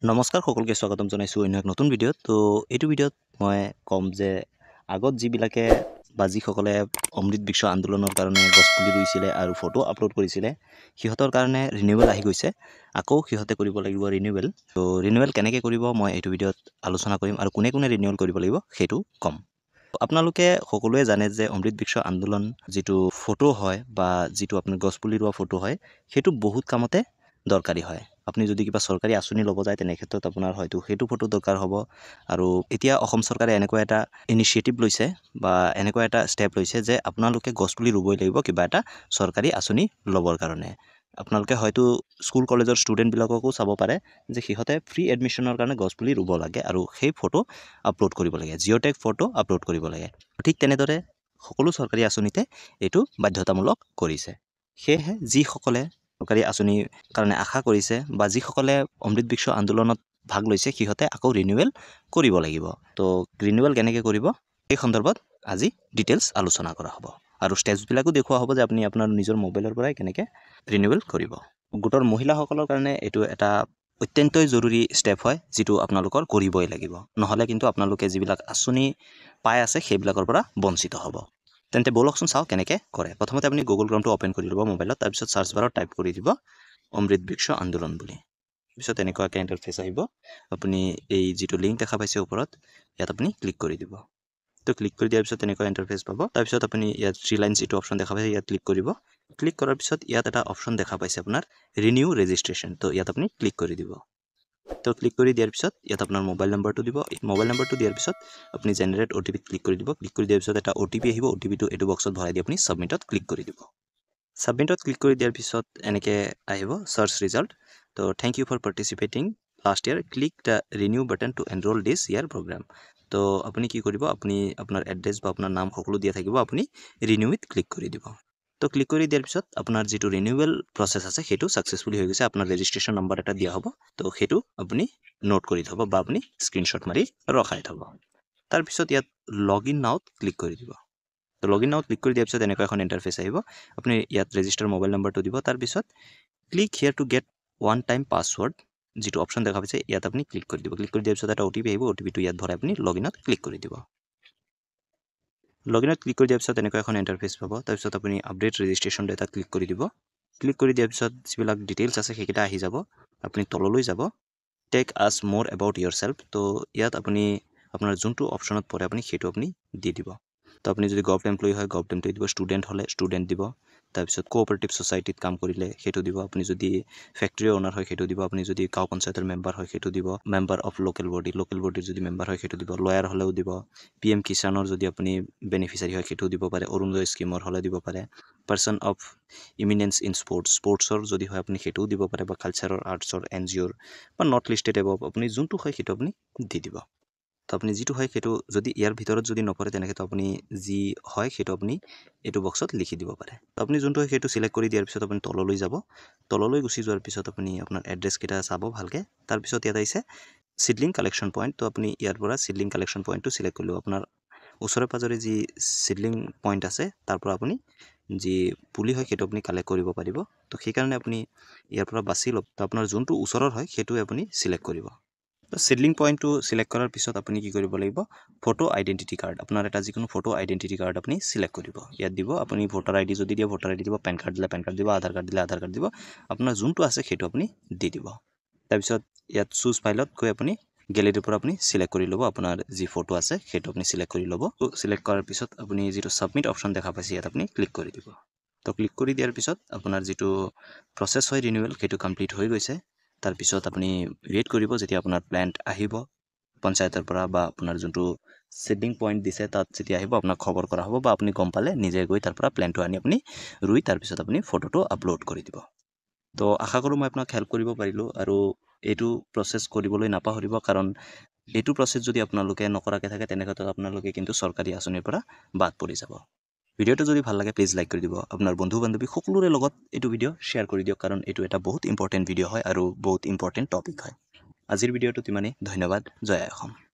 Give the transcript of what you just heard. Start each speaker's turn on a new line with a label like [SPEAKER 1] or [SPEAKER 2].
[SPEAKER 1] নমস্কাৰ সকলোকে স্বাগতম জনাইছোঁ অন্য এক নতুন ভিডিঅ'ত। তো এইটো ভিডিঅ'ত মই ক'ম যে আগত যিবিলাকে বা যিসকলে অমৃত বৃক্ষ আন্দোলনৰ কাৰণে গছপুলি ৰুইছিলে আৰু ফটো আপলোড কৰিছিলে সিহঁতৰ কাৰণে ৰিনিউৱেল আহি গৈছে। আকৌ সিহঁতে কৰিব লাগিব ৰিনিউৱেল। তো ৰিনিউৱেল কেনেকৈ কৰিব মই এইটো ভিডিঅ'ত আলোচনা কৰিম আৰু কোনে কোনে ৰিনিউৱেল কৰিব লাগিব সেইটো ক'ম। আপোনালোকে সকলোৱে জানে যে অমৃত বৃক্ষ আন্দোলন যিটো ফটো হয় বা যিটো আপোনাৰ গছপুলি ৰোৱা ফটো হয় সেইটো বহুত কামতে দৰকাৰী হয়। আপুনি যদি কিবা চৰকাৰী আঁচনি ল'ব যায় তেনে ক্ষেত্ৰত আপোনাৰ হয়তো সেইটো ফটো দৰকাৰ হ'ব। আৰু এতিয়া অসম চৰকাৰে এনেকুৱা এটা ইনিচিয়েটিভ লৈছে বা এনেকুৱা এটা ষ্টেপ লৈছে যে আপোনালোকে গছপুলি ৰুবই লাগিব কিবা এটা চৰকাৰী আঁচনি ল'বৰ কাৰণে। আপোনালোকে হয়তো স্কুল কলেজৰ ষ্টুডেণ্টবিলাককো চাব পাৰে যে সিহঁতে ফ্ৰী এডমিশ্যনৰ কাৰণে গছপুলি ৰুব লাগে আৰু সেই ফটো আপলোড কৰিব লাগে, জিঅ'টেগ ফটো আপলোড কৰিব লাগে। ঠিক তেনেদৰে সকলো চৰকাৰী আঁচনিতে এইটো বাধ্যতামূলক কৰিছে। সেয়েহে যিসকলে চৰকাৰী আঁচনিৰ কাৰণে আশা কৰিছে বা যিসকলে অমৃত বৃক্ষ আন্দোলনত ভাগ লৈছে সিহঁতে আকৌ ৰিনিউৱেল কৰিব লাগিব। তো ৰিনিউৱেল কেনেকৈ কৰিব এই সন্দৰ্ভত আজি ডিটেইলছ আলোচনা কৰা হ'ব আৰু ষ্টেপছবিলাকো দেখুওৱা হ'ব যে আপুনি আপোনাৰ নিজৰ মোবাইলৰ পৰাই কেনেকৈ ৰিনিউৱেল কৰিব। গোটৰ মহিলাসকলৰ কাৰণে এইটো এটা অত্যন্তই জৰুৰী ষ্টেপ হয় যিটো আপোনালোকৰ কৰিবই লাগিব, নহ'লে কিন্তু আপোনালোকে যিবিলাক আঁচনি পাই আছে সেইবিলাকৰ পৰা বঞ্চিত হ'ব। তেন্তে ব'লকচোন চাওঁ কেনেকৈ কৰে। প্ৰথমতে আপুনি গুগল ক্ৰমটো অ'পেন কৰি ল'ব মোবাইলত, তাৰপিছত চাৰ্চ বাৰত টাইপ কৰি দিব অমৃত বৃক্ষ আন্দোলন বুলি। পিছত এনেকুৱাকৈ ইণ্টাৰফেচ আহিব। আপুনি এই যিটো লিংক দেখা পাইছে ওপৰত ইয়াত আপুনি ক্লিক কৰি দিব। তো ক্লিক কৰি দিয়াৰ পিছত এনেকুৱা ইণ্টাৰফেচ পাব। তাৰপিছত আপুনি ইয়াত 3 লাইনছ যিটো অপশ্যন দেখা পাইছে ইয়াত ক্লিক কৰিব। ক্লিক কৰাৰ পিছত ইয়াত এটা অপশ্যন দেখা পাইছে আপোনাৰ ৰিনিউ ৰেজিষ্ট্ৰেশ্যন। তো ইয়াত আপুনি ক্লিক কৰি দিব। তো ক্লিক কৰি দিয়াৰ পিছত ইয়াত আপোনাৰ মোবাইল নম্বৰটো দিব। মোবাইল নম্বৰটো দিয়াৰ পিছত আপুনি জেনেৰেট অ'টিপিত ক্লিক কৰি দিব। ক্লিক কৰি দিয়াৰ পিছত এটা অ'টিপি আহিব। অ'টিপিটো এইটো বক্সত ভৰাই দি আপুনি ছাবমিটত ক্লিক কৰি দিব। ছাবমিটত ক্লিক কৰি দিয়াৰ পিছত এনেকৈ আহিব চাৰ্চ ৰিজাল্ট। তো thank you for participating last year, click the renew button to enroll this year program. তো আপুনি কি কৰিব, আপুনি আপোনাৰ এড্ৰেছ বা আপোনাৰ নাম সকলো দিয়া থাকিব, আপুনি ৰিনিউত ক্লিক কৰি দিব। তো ক্লিক কৰি দিয়াৰ পিছত আপোনাৰ যিটো ৰিনিউৱেল প্ৰচেছ আছে সেইটো ছাকচেছফুলি হৈ গৈছে। আপোনাৰ ৰেজিষ্ট্ৰেশ্যন নম্বৰ এটা দিয়া হ'ব। তো সেইটো আপুনি নোট কৰি থ'ব বা আপুনি স্ক্ৰীনশ্বট মাৰি ৰখাই থ'ব। তাৰপিছত ইয়াত লগ ইন নাওত ক্লিক কৰি দিব। তো লগ ইন নাওত ক্লিক কৰি দিয়াৰ পিছত এনেকুৱা এখন ইণ্টাৰফেচ আহিব। আপুনি ইয়াত ৰেজিষ্টাৰ মোবাইল নম্বৰটো দিব। তাৰপিছত click here to get one time password যিটো অপশ্যন দেখা পাইছে ইয়াত আপুনি ক্লিক কৰি দিব। ক্লিক কৰি দিয়াৰ পিছত এটা অ'টিপি আহিব। অ'টিপিটো ইয়াত ভৰাই আপুনি লগ ইনত ক্লিক কৰি দিব। লগ ইনত ক্লিক কৰি দিয়াৰ পিছত এনেকুৱা এখন ইণ্টাৰফেচ পাব। তাৰপিছত আপুনি আপডেট ৰেজিষ্ট্ৰেশ্যন ডেটা ক্লিক কৰি দিব। ক্লিক কৰি দিয়াৰ পিছত যিবিলাক ডিটেইলছ আছে সেইকেইটা আহি যাব। আপুনি তললৈ যাব, টেক আছ মোৰ এবাউট ইয়ৰ চেল্ফ। তো ইয়াত আপুনি আপোনাৰ যোনটো অপশ্যনত পৰে আপুনি সেইটো আপুনি দি দিব। তো আপুনি যদি গভৰ্ণমেণ্ট এমপ্লয়ী হয় গভৰ্ণমেণ্ট দিব, ষ্টুডেণ্ট হ'লে ষ্টুডেণ্ট দিব। তাৰপিছত কোঅপাৰেটিভ ছ'চাইটিত কাম কৰিলে সেইটো দিব। আপুনি যদি ফেক্টৰী অ'নাৰ হয় সেইটো দিব। আপুনি যদি গাঁও পঞ্চায়তৰ মেম্বাৰ হয় সেইটো দিব। মেম্বাৰ অফ লোকেল বডিৰ যদি মেম্বাৰ হয় সেইটো দিব। লয়াৰ হ'লেও দিব। PM কিষাণৰ যদি আপুনি বেনিফিচিয়াৰী হয় সেইটোও দিব পাৰে। অৰুণোদয় স্কীমৰ হ'লে দিব পাৰে। পাৰ্চন অফ ইমিনেঞ্চ ইন স্পৰ্টছৰ যদি হয় আপুনি সেইটোও দিব পাৰে, বা কালচাৰৰ আৰ্টছৰ NGOৰ বা নট লিষ্টেড এবভ আপুনি যোনটো হয় সেইটো আপুনি দি দিব। তো আপুনি যিটো হয় সেইটো যদি ইয়াৰ ভিতৰত যদি নপৰে তেনেকৈ আপুনি যি হয় সেইটো আপুনি এইটো বক্সত লিখি দিব পাৰে। তো আপুনি যোনটো হয় সেইটো চিলেক্ট কৰি দিয়াৰ পিছত আপুনি তললৈ যাব। তললৈ গুচি যোৱাৰ পিছত আপুনি আপোনাৰ এড্ৰেছকেইটা চাব ভালকৈ। তাৰপিছত ইয়াত আহিছে চিডলিং কালেকশ্যন পইণ্ট। তো আপুনি ইয়াৰ পৰা চিডলিং কালেকশ্যন পইণ্টটো চিলেক্ট কৰি ল'ব। আপোনাৰ ওচৰে পাঁজৰে যি চিডলিং পইণ্ট আছে তাৰ পৰা আপুনি যি পুলি হয় সেইটো আপুনি কালেক্ট কৰিব পাৰিব। তো সেইকাৰণে আপুনি ইয়াৰ পৰা বাছি ল'ব। তো আপোনাৰ যোনটো ওচৰৰ হয় সেইটোৱে আপুনি চিলেক্ট কৰিব। তো চিডলিং পইণ্টটো চিলেক্ট কৰাৰ পিছত আপুনি কি কৰিব লাগিব, ফটো আইডেণ্টিটি কাৰ্ড, আপোনাৰ এটা যিকোনো ফটো আইডেণ্টিটি কাৰ্ড আপুনি চিলেক্ট কৰিব। ইয়াত দিব আপুনি ভোটাৰ ID যদি দিয়ে ভোটাৰ ID দিব, পেন কাৰ্ড দিলে পেন কাৰ্ড দিব, আধাৰ কাৰ্ড দিলে আধাৰ কাৰ্ড দিব। আপোনাৰ যোনটো আছে সেইটো আপুনি দি দিব। তাৰপিছত ইয়াত চুজ ফাইলত গৈ আপুনি গেলেৰীৰ পৰা আপুনি চিলেক্ট কৰি ল'ব আপোনাৰ যি ফটো আছে সেইটো আপুনি চিলেক্ট কৰি ল'ব। চিলেক্ট কৰাৰ পিছত আপুনি যিটো ছাবমিট অপশ্যন দেখা পাইছে ইয়াত আপুনি ক্লিক কৰি দিব। তো ক্লিক কৰি দিয়াৰ পিছত আপোনাৰ যিটো প্ৰচেছ হয় ৰিনিউৱেল সেইটো কমপ্লিট হৈ গৈছে। তাৰপিছত আপুনি ৱেইট কৰিব যেতিয়া আপোনাৰ প্লেণ্ট আহিব পঞ্চায়তৰ পৰা, বা আপোনাৰ যোনটো চিডিং পইণ্ট দিছে তাত যেতিয়া আহিব আপোনাক খবৰ কৰা হ'ব, বা আপুনি গম পালে নিজে গৈ তাৰ পৰা প্লেণ্টটো আনি আপুনি ৰুই তাৰপিছত আপুনি ফটোটো আপলোড কৰি দিব। তো আশা কৰোঁ মই আপোনাক হেল্প কৰিব পাৰিলোঁ। আৰু এইটো প্ৰচেছ কৰিবলৈ নাপাহৰিব, কাৰণ এইটো প্ৰচেছ যদি আপোনালোকে নকৰাকৈ থাকে তেনেক্ষেত্ৰত আপোনালোকে কিন্তু চৰকাৰী আঁচনিৰ পৰা বাদ পৰি যাব। ভিডিঅ'টো যদি ভাল লাগে প্লিজ লাইক কৰি দিব। আপোনাৰ বন্ধু বান্ধৱী সকলোৰে লগত এইটো ভিডিঅ' শ্বেয়াৰ কৰি দিয়ক, কাৰণ এইটো এটা বহুত ইম্পৰ্টেণ্ট ভিডিঅ' হয় আৰু বহুত ইম্পৰ্টেণ্ট টপিক হয়। আজিৰ ভিডিঅ'টোত ইমানেই। ধন্যবাদ। জয় আই অসম।